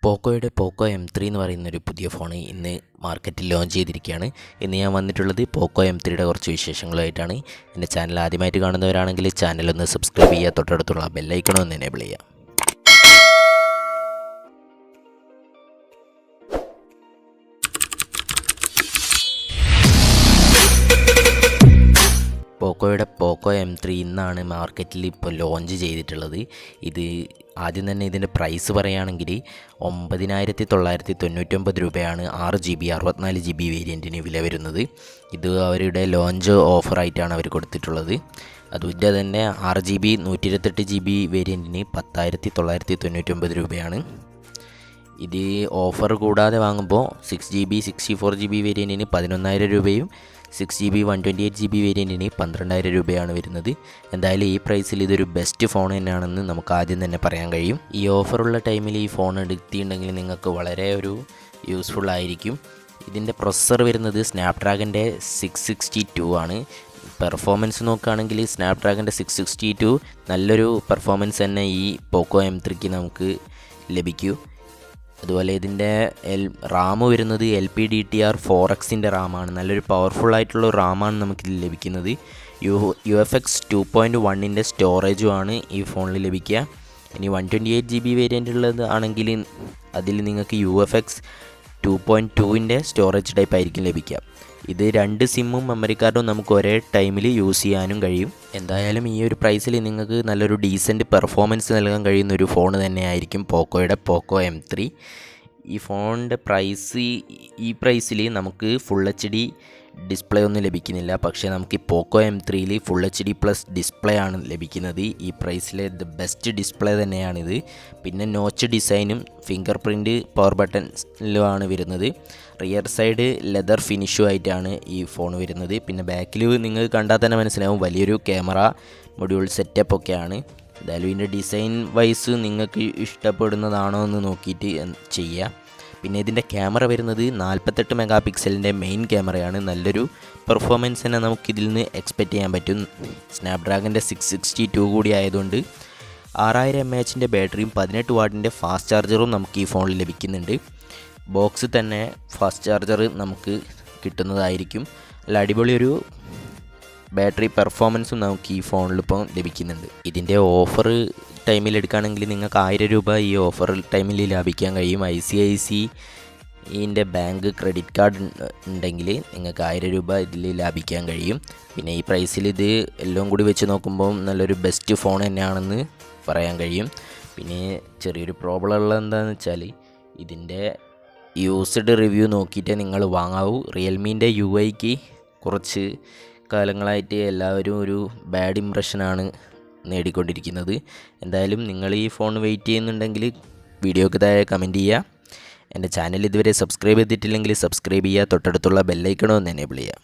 പോക്കോയുടെ പോക്കോ M3 എന്ന് പറയുന്നൊരു പുതിയ ഫോൺ ഇന്ന് മാർക്കറ്റിൽ ലോഞ്ച് ചെയ്തിരിക്കുകയാണ്. ഇന്ന് ഞാൻ വന്നിട്ടുള്ളത് പോക്കോ M3യുടെ കുറച്ച് വിശേഷങ്ങളുമായിട്ടാണ്. എൻ്റെ ചാനൽ ആദ്യമായിട്ട് കാണുന്നവരാണെങ്കിൽ ചാനലൊന്ന് സബ്സ്ക്രൈബ് ചെയ്യുക, തൊട്ടടുത്തുള്ള ബെല്ലൈക്കൺ ഒന്ന് എനേബിൾ ചെയ്യുക. പോക്കോയുടെ പോക്കോ M3 ഇന്നാണ് മാർക്കറ്റിൽ ഇപ്പോൾ ലോഞ്ച് ചെയ്തിട്ടുള്ളത്. ഇത് ആദ്യം തന്നെ ഇതിൻ്റെ പ്രൈസ് പറയുകയാണെങ്കിൽ 9999 രൂപയാണ് 6GB 64GB വേരിയൻറ്റിന് വില വരുന്നത്. ഇത് അവരുടെ ലോഞ്ച് ഓഫറായിട്ടാണ് അവർ കൊടുത്തിട്ടുള്ളത്. അതുപോലെ തന്നെ 6GB 128GB വേരിയൻറ്റിന് 10,999 രൂപയാണ്. ഇത് ഓഫർ കൂടാതെ വാങ്ങുമ്പോൾ 6GB 64GB വേരിയൻറ്റിന് 11,000 രൂപയും 6GB 128GB വേരിയൻറ്റിന് 12,000 രൂപയാണ് വരുന്നത്. എന്തായാലും ഈ പ്രൈസിൽ ഇതൊരു ബെസ്റ്റ് ഫോൺ തന്നെയാണെന്ന് നമുക്ക് ആദ്യം തന്നെ പറയാൻ കഴിയും. ഈ ഓഫറുള്ള ടൈമിൽ ഈ ഫോൺ എടുത്തിട്ടുണ്ടെങ്കിൽ നിങ്ങൾക്ക് വളരെ ഒരു യൂസ്ഫുൾ ആയിരിക്കും. ഇതിൻ്റെ പ്രൊസസ്സർ വരുന്നത് സ്നാപ്ഡ്രാഗൻ്റെ 662 ആണ്. പെർഫോമൻസ് നോക്കുകയാണെങ്കിൽ സ്നാപ്ഡ്രാഗൻ്റെ 662 നല്ലൊരു പെർഫോമൻസ് തന്നെ ഈ പോക്കോ M3ക്ക് നമുക്ക് ലഭിക്കൂ. അതുപോലെ ഇതിൻ്റെ റാം വരുന്നത് LPDDR 4Xൻ്റെ റാമാണ്. നല്ലൊരു പവർഫുള്ളായിട്ടുള്ള റാമാണ് നമുക്കിതിൽ ലഭിക്കുന്നത്. UFX 2.1ൻ്റെ സ്റ്റോറേജുമാണ് ഈ ഫോണിൽ ലഭിക്കുക. ഇനി 128GB വേരിയൻ്റ് ഉള്ളത് ആണെങ്കിൽ അതിൽ നിങ്ങൾക്ക് UFX 2.2ൻ്റെ സ്റ്റോറേജ് ടൈപ്പ് ആയിരിക്കും ലഭിക്കുക. ഇത് രണ്ട് സിമ്മും മെമ്മറി കാർഡും നമുക്ക് ഒരേ ടൈമിൽ യൂസ് ചെയ്യാനും കഴിയും. എന്തായാലും ഈ ഒരു പ്രൈസിൽ നിങ്ങൾക്ക് നല്ലൊരു ഡീസൻറ്റ് പെർഫോമൻസ് നൽകാൻ കഴിയുന്ന ഒരു ഫോൺ തന്നെയായിരിക്കും പോക്കോയുടെ പോക്കോ M3. ഈ ഫോണിൻ്റെ ഈ പ്രൈസിൽ നമുക്ക് ഫുൾ HD ഡിസ്പ്ലേ ഒന്നും ലഭിക്കുന്നില്ല. പക്ഷേ നമുക്ക് ഈ പോക്കോ M3യിൽ ഫുൾ HD പ്ലസ് ഡിസ്പ്ലേ ആണ് ലഭിക്കുന്നത്. ഈ പ്രൈസിലെ ദ ബെസ്റ്റ് ഡിസ്പ്ലേ തന്നെയാണിത്. പിന്നെ നോച്ച് ഡിസൈനും ഫിംഗർ പ്രിൻറ്റ് പവർ ബട്ടൺസിലുമാണ് വരുന്നത്. റിയർ സൈഡ് ലെതർ ഫിനിഷും ആയിട്ടാണ് ഈ ഫോൺ വരുന്നത്. പിന്നെ ബാക്കിൽ നിങ്ങൾ കണ്ടാൽ തന്നെ മനസ്സിലാവും വലിയൊരു ക്യാമറ മൊഡ്യൂൾ സെറ്റപ്പ് ഒക്കെയാണ്. എന്തായാലും ഇതിൻ്റെ ഡിസൈൻ വൈസ് നിങ്ങൾക്ക് ഇഷ്ടപ്പെടുന്നതാണോ എന്ന് നോക്കിയിട്ട് ചെയ്യുക. പിന്നെ ഇതിൻ്റെ ക്യാമറ വരുന്നത് 48 മെഗാ പിക്സലിൻ്റെ മെയിൻ ക്യാമറയാണ്. നല്ലൊരു പെർഫോമൻസ് തന്നെ നമുക്കിതിൽ നിന്ന് എക്സ്പെക്റ്റ് ചെയ്യാൻ പറ്റും. സ്നാപ്ഡ്രാഗൻ്റെ 662 കൂടി ആയതുകൊണ്ട് 6000 mAhൻ്റെ ബാറ്ററിയും 18 വാട്ടിൻ്റെ ഫാസ്റ്റ് ചാർജറും നമുക്ക് ഈ ഫോണിൽ ലഭിക്കുന്നുണ്ട്. ബോക്സ് തന്നെ ഫാസ്റ്റ് ചാർജർ നമുക്ക് കിട്ടുന്നതായിരിക്കും. നല്ല അടിപൊളി ഒരു ബാറ്ററി പെർഫോമൻസും നമുക്ക് ഈ ഫോണിലിപ്പോൾ ലഭിക്കുന്നുണ്ട്. ഇതിൻ്റെ ഓഫർ ടൈമിൽ എടുക്കുകയാണെങ്കിൽ നിങ്ങൾക്ക് 1000 രൂപ ഈ ഓഫർ ടൈമിൽ ലാഭിക്കാൻ കഴിയും. ICICIൻ്റെ ബാങ്ക് ക്രെഡിറ്റ് കാർഡ് ഉണ്ടെങ്കിൽ നിങ്ങൾക്ക് 1000 രൂപ ഇതിൽ ലാഭിക്കാൻ കഴിയും. പിന്നെ ഈ പ്രൈസിൽ ഇത് എല്ലാം കൂടി വെച്ച് നോക്കുമ്പോൾ നല്ലൊരു ബെസ്റ്റ് ഫോൺ തന്നെയാണെന്ന് പറയാൻ കഴിയും. പിന്നെ ചെറിയൊരു പ്രോബ്ലം ഉള്ളത് എന്താണെന്ന് വെച്ചാൽ ഇതിൻ്റെ യൂസ്ഡ് റിവ്യൂ നോക്കിയിട്ടേ നിങ്ങൾ വാങ്ങാവൂ. റിയൽമീൻ്റെ UIക്ക് കുറച്ച് കാലങ്ങളായിട്ട് എല്ലാവരും ഒരു ബാഡ് ഇംപ്രഷനാണ് നേടിക്കൊണ്ടിരിക്കുന്നത്. എന്തായാലും നിങ്ങൾ ഈ ഫോൺ വെയിറ്റ് ചെയ്യുന്നുണ്ടെങ്കിൽ വീഡിയോക്ക് താഴെ കമൻറ്റ് ചെയ്യുക. എൻ്റെ ചാനൽ ഇതുവരെ സബ്സ്ക്രൈബ് ചെയ്തിട്ടില്ലെങ്കിൽ സബ്സ്ക്രൈബ് ചെയ്യുക, തൊട്ടടുത്തുള്ള ബെല്ലൈക്കണോ ഒന്ന് എനേബിൾ ചെയ്യുക.